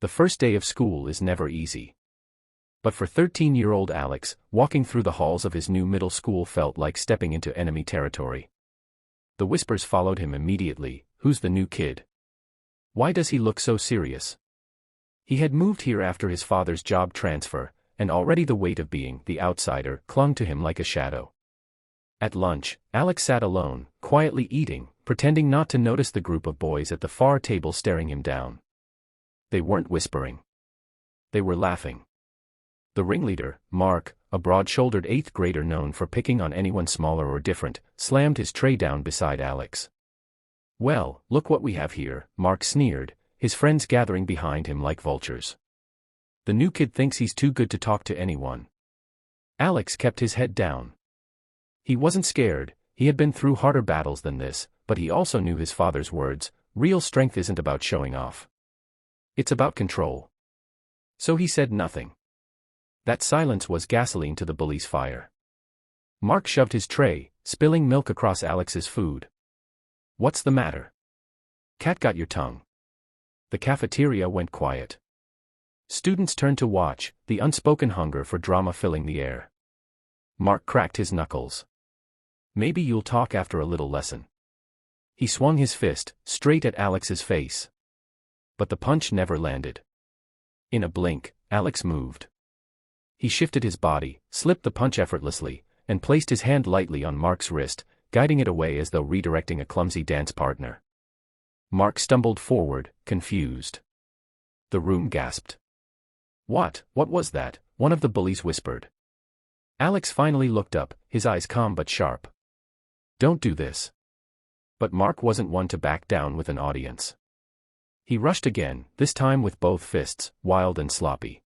The first day of school is never easy. But for 13-year-old Alex, walking through the halls of his new middle school felt like stepping into enemy territory. The whispers followed him immediately. Who's the new kid? Why does he look so serious? He had moved here after his father's job transfer, and already the weight of being the outsider clung to him like a shadow. At lunch, Alex sat alone, quietly eating, pretending not to notice the group of boys at the far table staring him down. They weren't whispering. They were laughing. The ringleader, Mark, a broad-shouldered 8th grader known for picking on anyone smaller or different, slammed his tray down beside Alex. "Well, look what we have here," Mark sneered, his friends gathering behind him like vultures. "The new kid thinks he's too good to talk to anyone." Alex kept his head down. He wasn't scared. He had been through harder battles than this, but he also knew his father's words: real strength isn't about showing off. It's about control. So he said nothing. That silence was gasoline to the bully's fire. Mark shoved his tray, spilling milk across Alex's food. "What's the matter? Cat got your tongue?" The cafeteria went quiet. Students turned to watch, the unspoken hunger for drama filling the air. Mark cracked his knuckles. "Maybe you'll talk after a little lesson." He swung his fist, straight at Alex's face. But the punch never landed. In a blink, Alex moved. He shifted his body, slipped the punch effortlessly, and placed his hand lightly on Mark's wrist, guiding it away as though redirecting a clumsy dance partner. Mark stumbled forward, confused. The room gasped. What was that?" one of the bullies whispered. Alex finally looked up, his eyes calm but sharp. "Don't do this." But Mark wasn't one to back down with an audience. He rushed again, this time with both fists, wild and sloppy.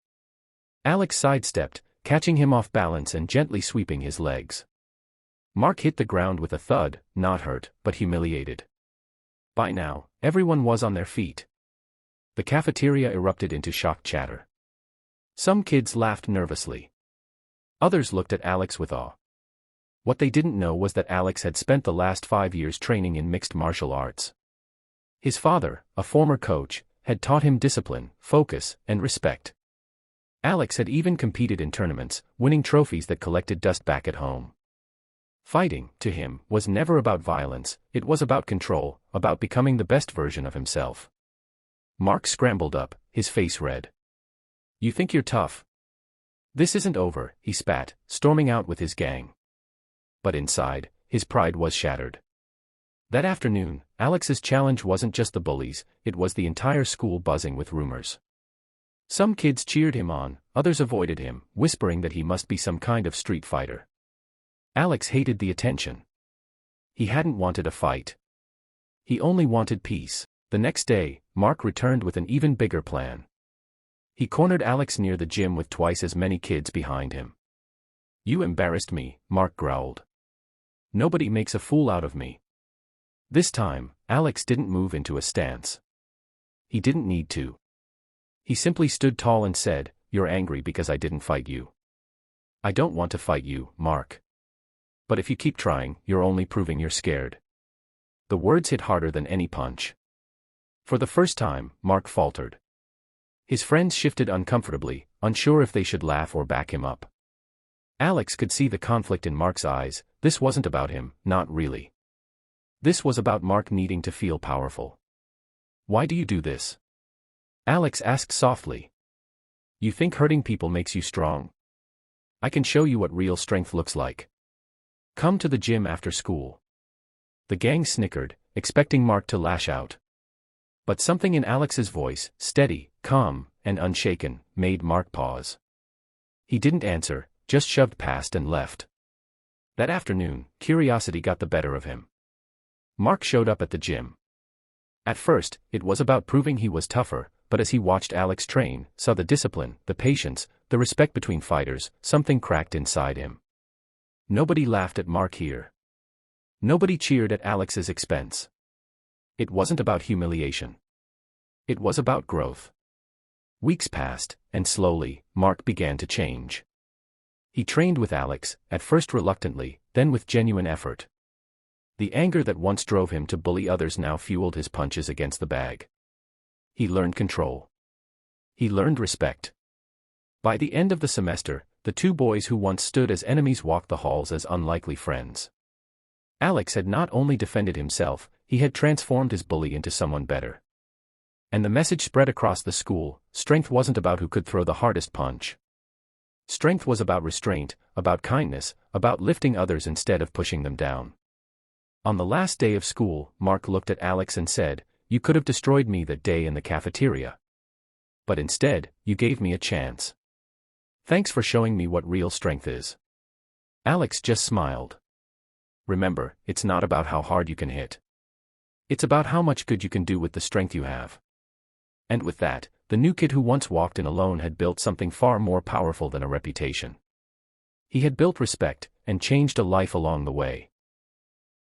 Alex sidestepped, catching him off balance and gently sweeping his legs. Mark hit the ground with a thud, not hurt, but humiliated. By now, everyone was on their feet. The cafeteria erupted into shocked chatter. Some kids laughed nervously. Others looked at Alex with awe. What they didn't know was that Alex had spent the last 5 years training in mixed martial arts. His father, a former coach, had taught him discipline, focus, and respect. Alex had even competed in tournaments, winning trophies that collected dust back at home. Fighting, to him, was never about violence, it was about control, about becoming the best version of himself. Mark scrambled up, his face red. "You think you're tough? This isn't over," he spat, storming out with his gang. But inside, his pride was shattered. That afternoon, Alex's challenge wasn't just the bullies, it was the entire school buzzing with rumors. Some kids cheered him on, others avoided him, whispering that he must be some kind of street fighter. Alex hated the attention. He hadn't wanted a fight. He only wanted peace. The next day, Mark returned with an even bigger plan. He cornered Alex near the gym with twice as many kids behind him. "You embarrassed me," Mark growled. "Nobody makes a fool out of me." This time, Alex didn't move into a stance. He didn't need to. He simply stood tall and said, "You're angry because I didn't fight you. I don't want to fight you, Mark. But if you keep trying, you're only proving you're scared." The words hit harder than any punch. For the first time, Mark faltered. His friends shifted uncomfortably, unsure if they should laugh or back him up. Alex could see the conflict in Mark's eyes. This wasn't about him, not really. This was about Mark needing to feel powerful. "Why do you do this?" Alex asked softly. "You think hurting people makes you strong? I can show you what real strength looks like. Come to the gym after school." The gang snickered, expecting Mark to lash out. But something in Alex's voice, steady, calm, and unshaken, made Mark pause. He didn't answer, just shoved past and left. That afternoon, curiosity got the better of him. Mark showed up at the gym. At first, it was about proving he was tougher, but as he watched Alex train, saw the discipline, the patience, the respect between fighters, something cracked inside him. Nobody laughed at Mark here. Nobody cheered at Alex's expense. It wasn't about humiliation. It was about growth. Weeks passed, and slowly, Mark began to change. He trained with Alex, at first reluctantly, then with genuine effort. The anger that once drove him to bully others now fueled his punches against the bag. He learned control. He learned respect. By the end of the semester, the two boys who once stood as enemies walked the halls as unlikely friends. Alex had not only defended himself, he had transformed his bully into someone better. And the message spread across the school: strength wasn't about who could throw the hardest punch. Strength was about restraint, about kindness, about lifting others instead of pushing them down. On the last day of school, Mark looked at Alex and said, "You could have destroyed me that day in the cafeteria. But instead, you gave me a chance. Thanks for showing me what real strength is." Alex just smiled. Remember, it's not about how hard you can hit. It's about how much good you can do with the strength you have. And with that, the new kid who once walked in alone had built something far more powerful than a reputation. He had built respect, and changed a life along the way.